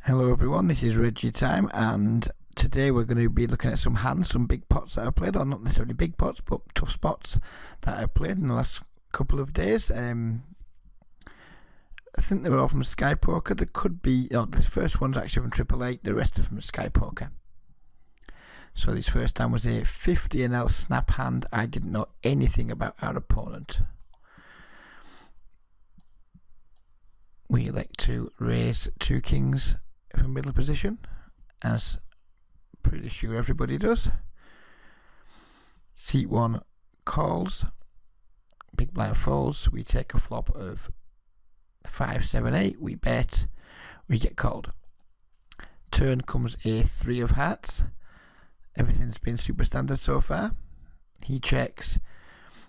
Hello everyone, this is Reggie time, and today we're going to be looking at some hands, some big pots that I played, or not necessarily big pots, but tough spots that I played in the last couple of days. I think they were all from Sky Poker. There could be, the first one's actually from Triple Eight, the rest are from Sky Poker. So this first time was a 50NL snap hand. I didn't know anything about our opponent. We elect to raise two kings from middle position, as pretty sure everybody does. Seat 1 calls, big blind folds, we take a flop of 5, 7, 8, we bet, we get called. Turn comes a 3 of hearts, everything's been super standard so far. He checks,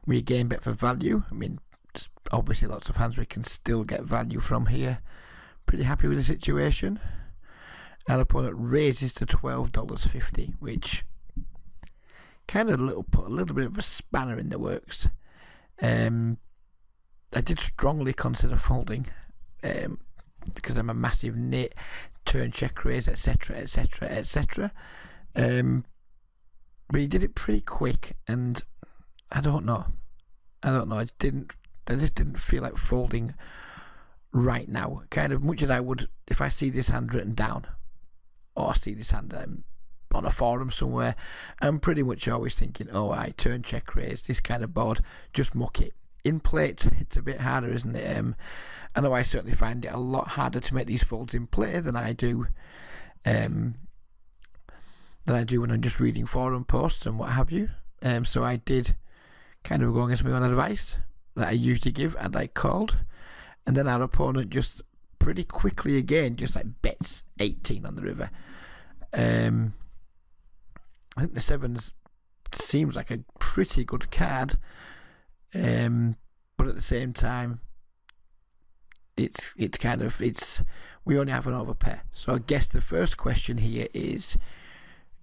we again bet for value. I mean, just obviously lots of hands we can still get value from here. Pretty happy with the situation. Our opponent raises to $12.50, which kind of put a little bit of a spanner in the works. I did strongly consider folding because I'm a massive nit, turn check raise, etc, etc, etc. But he did it pretty quick, and I don't know. I just didn't feel like folding right now. Kind of much as I would if I see this hand written down, or see this hand on a forum somewhere. I'm pretty much always thinking, oh, I turn check raise, this kind of board, just muck it. In play, it's a bit harder, isn't it? I know I certainly find it a lot harder to make these folds in play than I do when I'm just reading forum posts and what have you. So I did kind of go against my own advice that I usually give, and I called, and then our opponent just pretty quickly again just like bets 18 on the river. I think the sevens seems like a pretty good card, but at the same time it's we only have an overpair. So I guess the first question here is,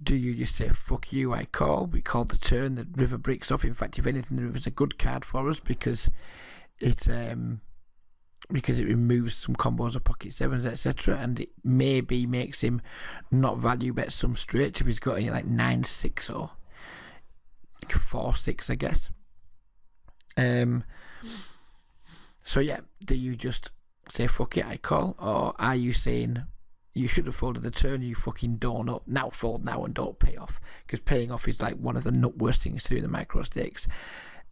do you just say fuck you, I call, we call the turn, the river breaks off? In fact, if anything, the river's a good card for us because it removes some combos of pocket sevens, etc., and it maybe makes him not value bet some straight if he's got any like 9-6 or 4-6, I guess. So yeah, do you just say fuck it, I call, or are you saying you should have folded the turn, you fucking donut, now fold now and don't pay off? Because paying off is like one of the worst things to do in the micro stakes.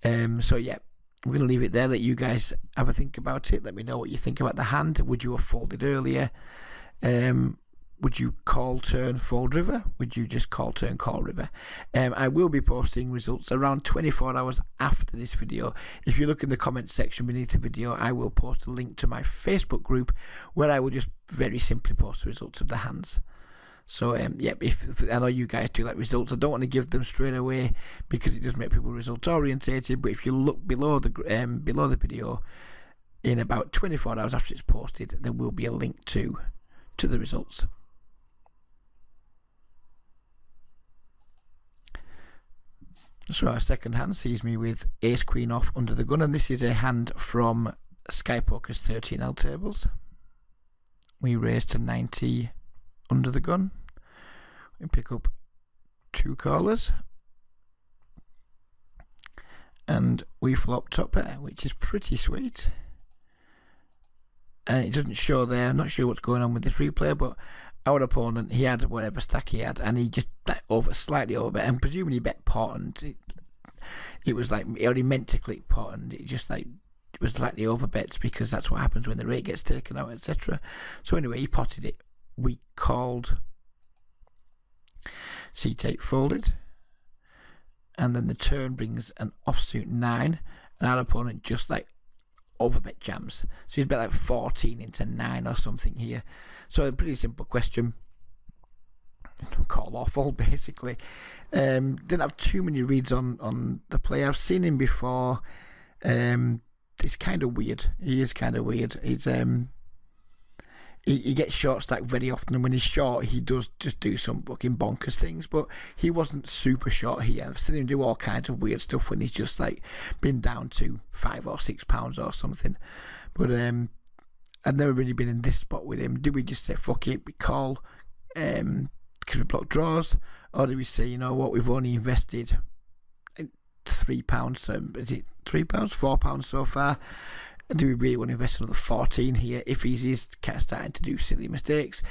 So yeah, I'm going to leave it there, let you guys have a think about it. Let me know what you think about the hand. Would you have folded earlier? Would you call turn, fold river? Would you just call turn, call river? I will be posting results around 24 hours after this video. If you look in the comments section beneath the video, I will post a link to my Facebook group where I will just very simply post the results of the hands. So yeah, if I know you guys do like results, I don't want to give them straight away because it does make people results orientated. But if you look below the video, in about 24 hours after it's posted, there will be a link to the results. So our second hand sees me with ace queen off under the gun, and this is a hand from Sky Poker's 13L tables. We raise to 90 under the gun. We pick up 2 callers, and we flop top pair, which is pretty sweet. And it doesn't show there. I'm not sure what's going on with this replay, but our opponent, he had whatever stack he had, and he just slightly overbet, and presumably bet pot, and it was like he already meant to click pot, and it just like it was slightly overbets because that's what happens when the rate gets taken out, etc. So anyway, he potted it. We called, C8 folded, and then the turn brings an offsuit 9, and our opponent just like overbet jams. So he's bet like 14 into 9 or something here. So a pretty simple question. Call or fold, basically. Didn't have too many reads on the play. I've seen him before. It's kind of weird. He is kind of weird. He's he gets short stacked very often, and when he's short, he does just do some fucking bonkers things. But he wasn't super short here. I've seen him do all kinds of weird stuff when he's just like been down to £5 or £6 or something. But I'd never really been in this spot with him. Do we just say fuck it, we call because we block draws, or do we say, you know what, we've only invested £3, is it £3, £4 so far, and do we really want to invest another 14 here if he's kind of starting to do silly mistakes?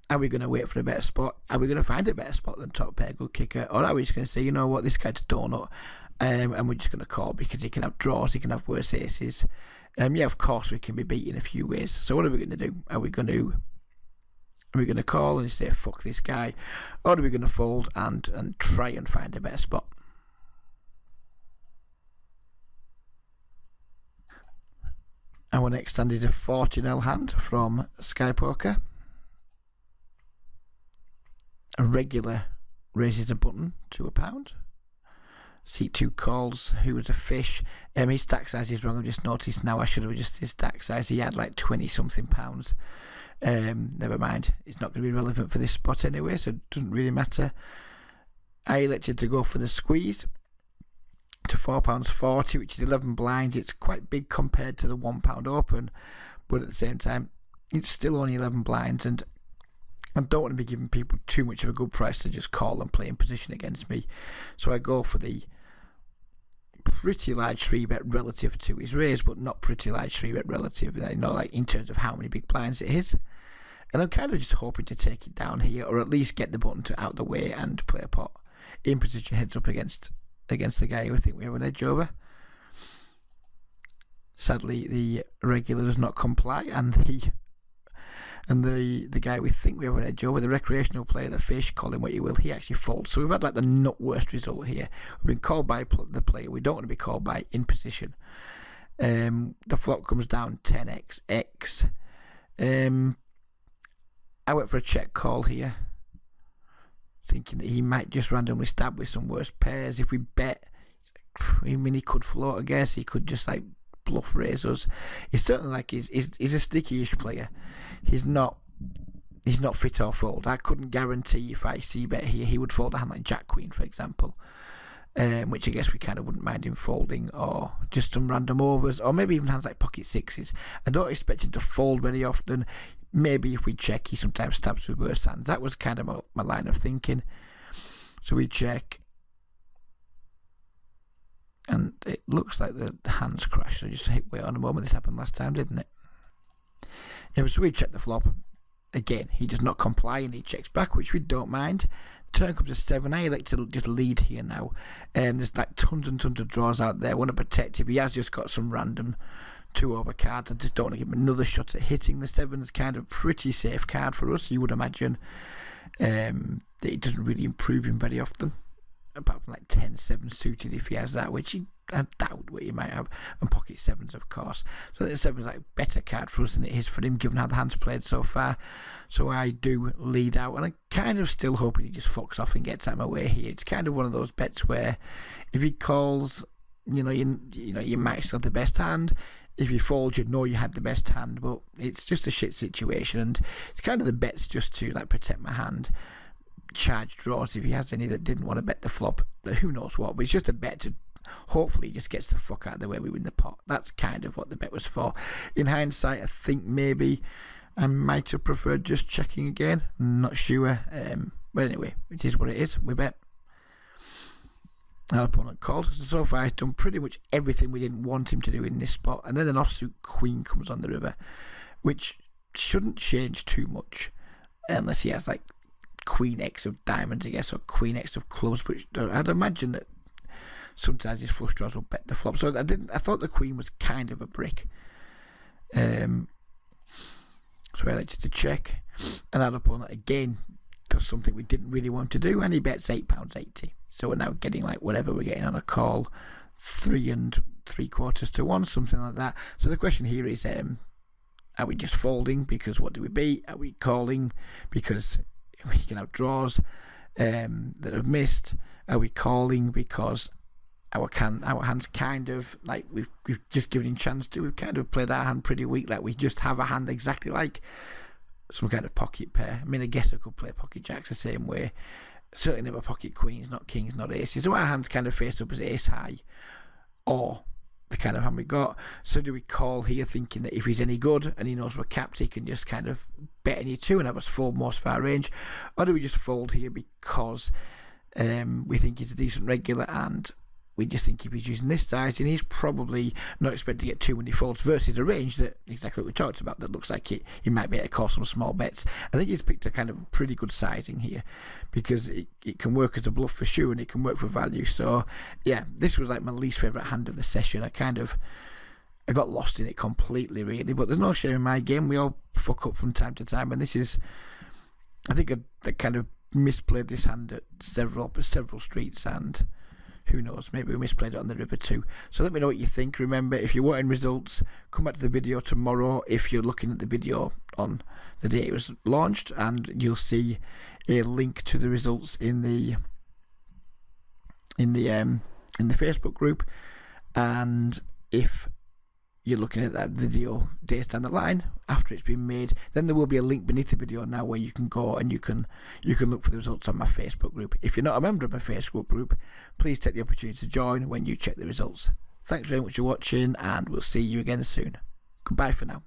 Are we going to wait for a better spot? Are we going to find a better spot than top pair good kicker, or are we just going to say, you know what, this guy's a donut, and we're just going to call because he can have draws, he can have worse aces. Yeah, of course we can be beat in a few ways. So what are we going to do? Are we going to call and say fuck this guy, or are we going to fold and try and find a better spot? Our next hand is a 14L hand from Sky Poker. A regular raises a button to £1. C2 calls, who was a fish. His stack size is wrong. I've just noticed now. I should have adjusted his stack size. He had like 20 something pounds. Never mind. It's not going to be relevant for this spot anyway, so it doesn't really matter. I elected to go for the squeeze to £4.40, which is 11 blinds. It's quite big compared to the £1 open, but at the same time, it's still only 11 blinds, and I don't want to be giving people too much of a good price to just call and play in position against me. So I go for the pretty large 3-bet relative to his raise, but not pretty large 3-bet relative, you know, like in terms of how many big blinds it is. And I'm kind of just hoping to take it down here, or at least get the button to out the way and play a pot in position heads up against the guy who I think we have an edge over. Sadly, the regular does not comply, and the guy we think we have an edge over, the recreational player, the fish, call him what you will, he actually folds. So we've had like the not worst result here. We've been called by the player we don't want to be called by in position. The flop comes down 10x. I went for a check call here, thinking that he might just randomly stab with some worse pairs. If we bet, I mean, he could float, I guess. He could just like bluff raise us. He's certainly like he's a sticky-ish player. He's not fit or fold. I couldn't guarantee if I see bet here he would fold a hand like Jack Queen, for example, which I guess we kind of wouldn't mind him folding, or just some random overs, or maybe even hands like pocket sixes. I don't expect him to fold very often. Maybe if we check, he sometimes stabs with worse hands. That was kind of my line of thinking. So we check, and it looks like the hands crashed. So just wait on a moment. This happened last time, didn't it? Yeah, so we check the flop. Again, he does not comply, and he checks back, which we don't mind. The turn comes to 7. I elect to just lead here now. There's like tons and tons of draws out there. I want to protect him. He has just got some random 2-over cards. I just don't want to give him another shot at hitting. The 7's kind of pretty safe card for us, you would imagine. That it doesn't really improve him very often, apart from like 10-7 suited if he has that, which I doubt what he might have, and pocket 7s, of course. So the 7's like a better card for us than it is for him, given how the hand's played so far. So I do lead out, and I'm kind of still hoping he just fucks off and gets out of my way here. It's kind of one of those bets where if he calls, you might still have the best hand. If you fold, you know you had the best hand, but it's just a shit situation, and it's kind of the bets just to like protect my hand. Charge draws if he has any that didn't want to bet the flop, who knows what, but it's just a bet to hopefully he just gets the fuck out of the way, we win the pot. That's kind of what the bet was for. In hindsight, I think maybe I might have preferred just checking again. I'm not sure, but anyway, it is what it is. We bet. Our opponent called. So far he's done pretty much everything we didn't want him to do in this spot, and then an offsuit queen comes on the river, which shouldn't change too much unless he has like Queen X of diamonds, I guess, or Queen X of clubs, which I'd imagine that sometimes his flush draws will bet the flop. So I thought the queen was kind of a brick. So I elected to check, and our opponent again does something we didn't really want to do, and he bets £8.80. So we're now getting like whatever we're getting on a call, 3 3/4 to 1, something like that. So the question here is, are we just folding because what do we beat? Are we calling because we can have draws that have missed? Are we calling because our hand's kind of like we've just given him chance to? We've kind of played our hand pretty weak, like we just have a hand exactly like some kind of pocket pair. I mean, I guess I could play pocket jacks the same way. Certainly never pocket queens, not kings, not aces. So our hand's kind of face up as ace high, or the kind of hand we got. So do we call here thinking that if he's any good and he knows we're capped, he can just kind of bet any two and have us fold most of our range? Or do we just fold here because we think he's a decent regular, and we just think if he's using this size, and he's probably not expected to get too many folds versus a range that, exactly what we talked about, that looks like he might be able to call some small bets. I think he's picked a kind of pretty good sizing here, because it can work as a bluff for sure, and it can work for value. So yeah, this was like my least favourite hand of the session. I got lost in it completely, really, but there's no shame in my game. We all fuck up from time to time, and this is, I think I kind of misplayed this hand at several streets, and who knows, maybe we misplayed it on the river too. So let me know what you think. Remember, if you're wanting results, come back to the video tomorrow if you're looking at the video on the day it was launched, and you'll see a link to the results in the Facebook group. And if you're looking at that video days down the line after it's been made, then there will be a link beneath the video now where you can go and you can look for the results on my Facebook group. If you're not a member of my Facebook group, please take the opportunity to join when you check the results. Thanks very much for watching, and we'll see you again soon. Goodbye for now.